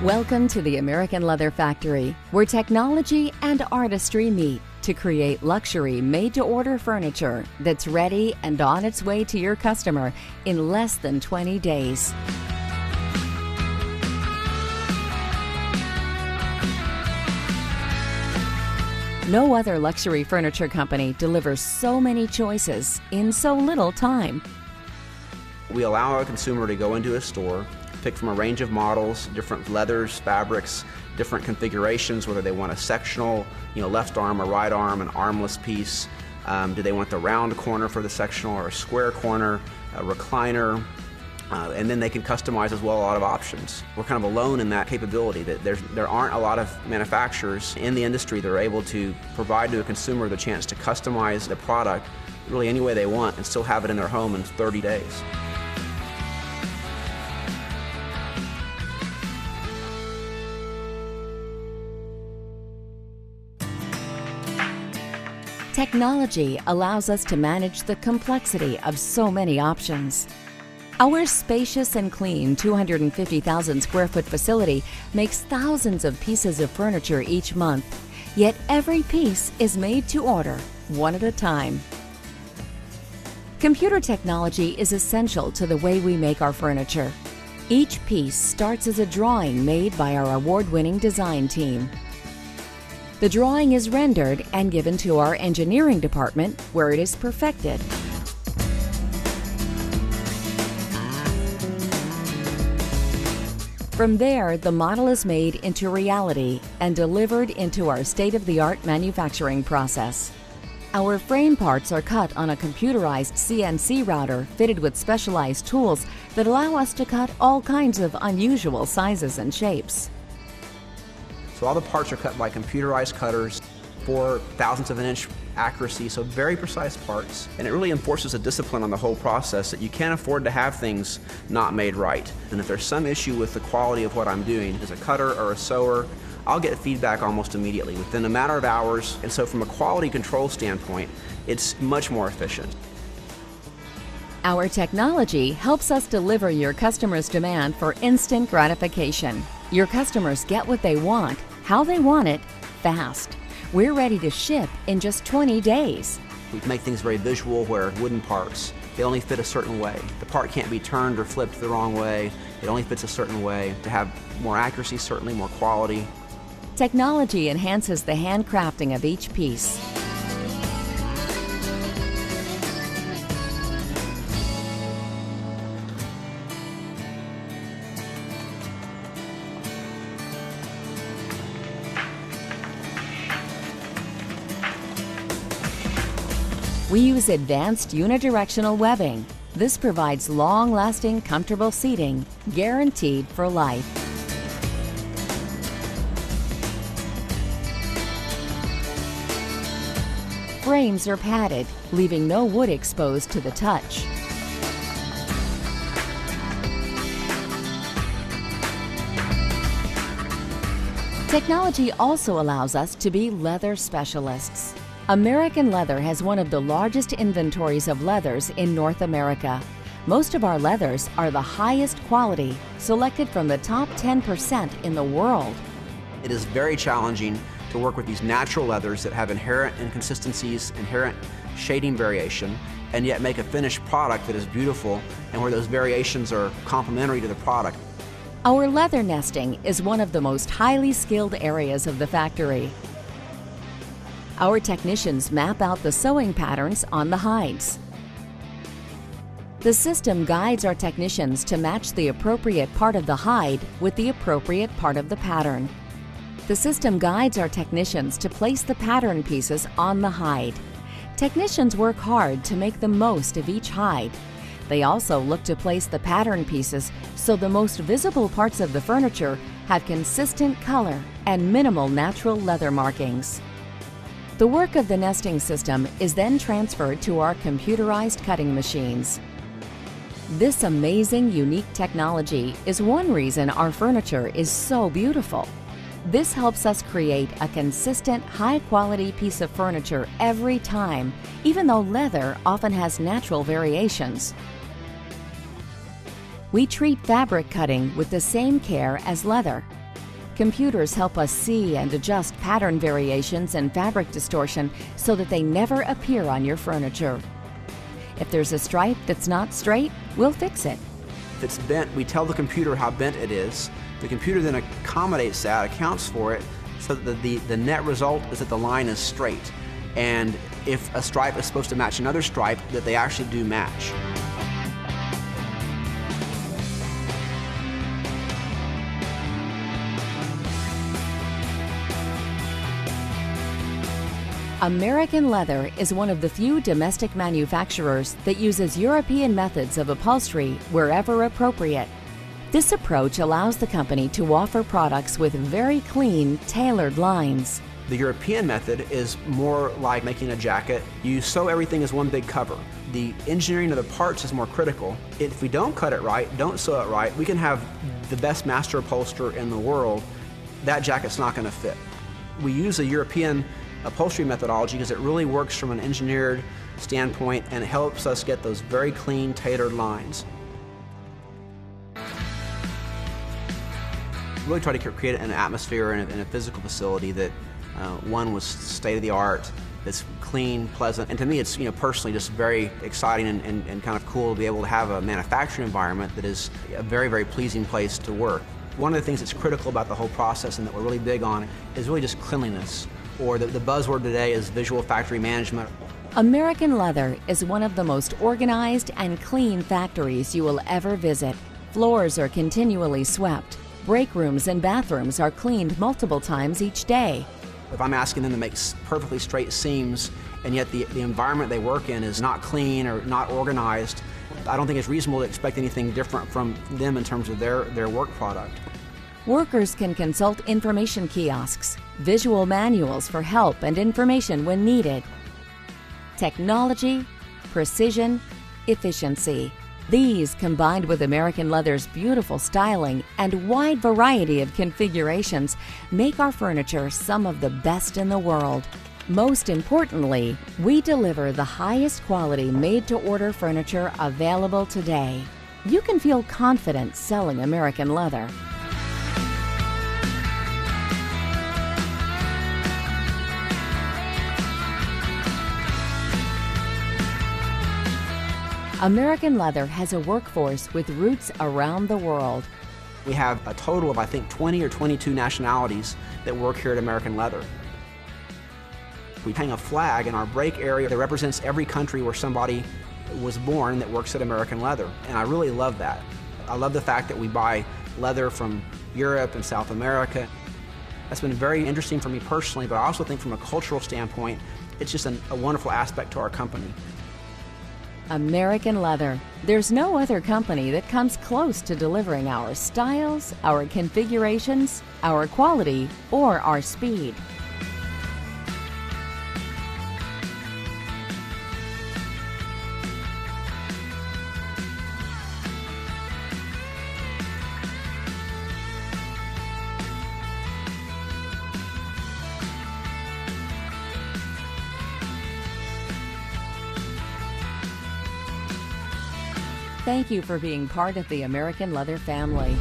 Welcome to the American Leather Factory, where technology and artistry meet to create luxury made-to-order furniture that's ready and on its way to your customer in less than 20 days. No other luxury furniture company delivers so many choices in so little time. We allow a consumer to go into a store, pick from a range of models, different leathers, fabrics, different configurations, whether they want a sectional, left arm or right arm, an armless piece. Do they want the round corner for the sectional or a square corner, a recliner? And then they can customize as well a lot of options. We're kind of alone in that capability, that there aren't a lot of manufacturers in the industry that are able to provide to a consumer the chance to customize the product really any way they want and still have it in their home in 30 days. Technology allows us to manage the complexity of so many options. Our spacious and clean 250,000 square foot facility makes thousands of pieces of furniture each month, yet every piece is made to order, one at a time. Computer technology is essential to the way we make our furniture. Each piece starts as a drawing made by our award-winning design team. The drawing is rendered and given to our engineering department, where it is perfected. From there, the model is made into reality and delivered into our state-of-the-art manufacturing process. Our frame parts are cut on a computerized CNC router fitted with specialized tools that allow us to cut all kinds of unusual sizes and shapes. So all the parts are cut by computerized cutters for thousandths of an inch accuracy, so very precise parts. And it really enforces a discipline on the whole process that you can't afford to have things not made right. And if there's some issue with the quality of what I'm doing as a cutter or a sewer, I'll get feedback almost immediately within a matter of hours. And so from a quality control standpoint, it's much more efficient. Our technology helps us deliver your customers' demand for instant gratification. Your customers get what they want, how they want it, fast. We're ready to ship in just 20 days. We make things very visual, where wooden parts, they only fit a certain way. The part can't be turned or flipped the wrong way. It only fits a certain way to have more accuracy, certainly more quality. Technology enhances the handcrafting of each piece. We use advanced unidirectional webbing. This provides long-lasting, comfortable seating, guaranteed for life. Frames are padded, leaving no wood exposed to the touch. Technology also allows us to be leather specialists. American Leather has one of the largest inventories of leathers in North America. Most of our leathers are the highest quality, selected from the top 10% in the world. It is very challenging to work with these natural leathers that have inherent inconsistencies, inherent shading variation, and yet make a finished product that is beautiful and where those variations are complementary to the product. Our leather nesting is one of the most highly skilled areas of the factory. Our technicians map out the sewing patterns on the hides. The system guides our technicians to match the appropriate part of the hide with the appropriate part of the pattern. The system guides our technicians to place the pattern pieces on the hide. Technicians work hard to make the most of each hide. They also look to place the pattern pieces so the most visible parts of the furniture have consistent color and minimal natural leather markings. The work of the nesting system is then transferred to our computerized cutting machines. This amazing, unique technology is one reason our furniture is so beautiful. This helps us create a consistent, high-quality piece of furniture every time, even though leather often has natural variations. We treat fabric cutting with the same care as leather. Computers help us see and adjust pattern variations and fabric distortion so that they never appear on your furniture. If there's a stripe that's not straight, we'll fix it. If it's bent, we tell the computer how bent it is. The computer then accommodates that, accounts for it, so that the net result is that the line is straight. And if a stripe is supposed to match another stripe, that they actually do match. American Leather is one of the few domestic manufacturers that uses European methods of upholstery wherever appropriate. This approach allows the company to offer products with very clean, tailored lines. The European method is more like making a jacket. You sew everything as one big cover. The engineering of the parts is more critical. If we don't cut it right, don't sew it right, we can have the best master upholsterer in the world. That jacket's not going to fit. We use a European upholstery methodology because it really works from an engineered standpoint, and it helps us get those very clean, tailored lines. Really try to create an atmosphere in a physical facility that one was state-of-the-art, that's clean, pleasant, and to me it's personally just very exciting and kind of cool to be able to have a manufacturing environment that is a very, very pleasing place to work. One of the things that's critical about the whole process and that we're really big on is really just cleanliness, or the buzzword today is visual factory management. American Leather is one of the most organized and clean factories you will ever visit. Floors are continually swept. Break rooms and bathrooms are cleaned multiple times each day. If I'm asking them to make perfectly straight seams, and yet the environment they work in is not clean or not organized, I don't think it's reasonable to expect anything different from them in terms of their work product. Workers can consult information kiosks, visual manuals for help and information when needed. Technology, precision, efficiency. These, combined with American Leather's beautiful styling and wide variety of configurations, make our furniture some of the best in the world. Most importantly, we deliver the highest quality made-to-order furniture available today. You can feel confident selling American Leather. American Leather has a workforce with roots around the world. We have a total of, I think, 20 or 22 nationalities that work here at American Leather. We hang a flag in our break area that represents every country where somebody was born that works at American Leather, and I really love that. I love the fact that we buy leather from Europe and South America. That's been very interesting for me personally, but I also think from a cultural standpoint, it's just a wonderful aspect to our company. American Leather. There's no other company that comes close to delivering our styles, our configurations, our quality, or our speed. Thank you for being part of the American Leather family.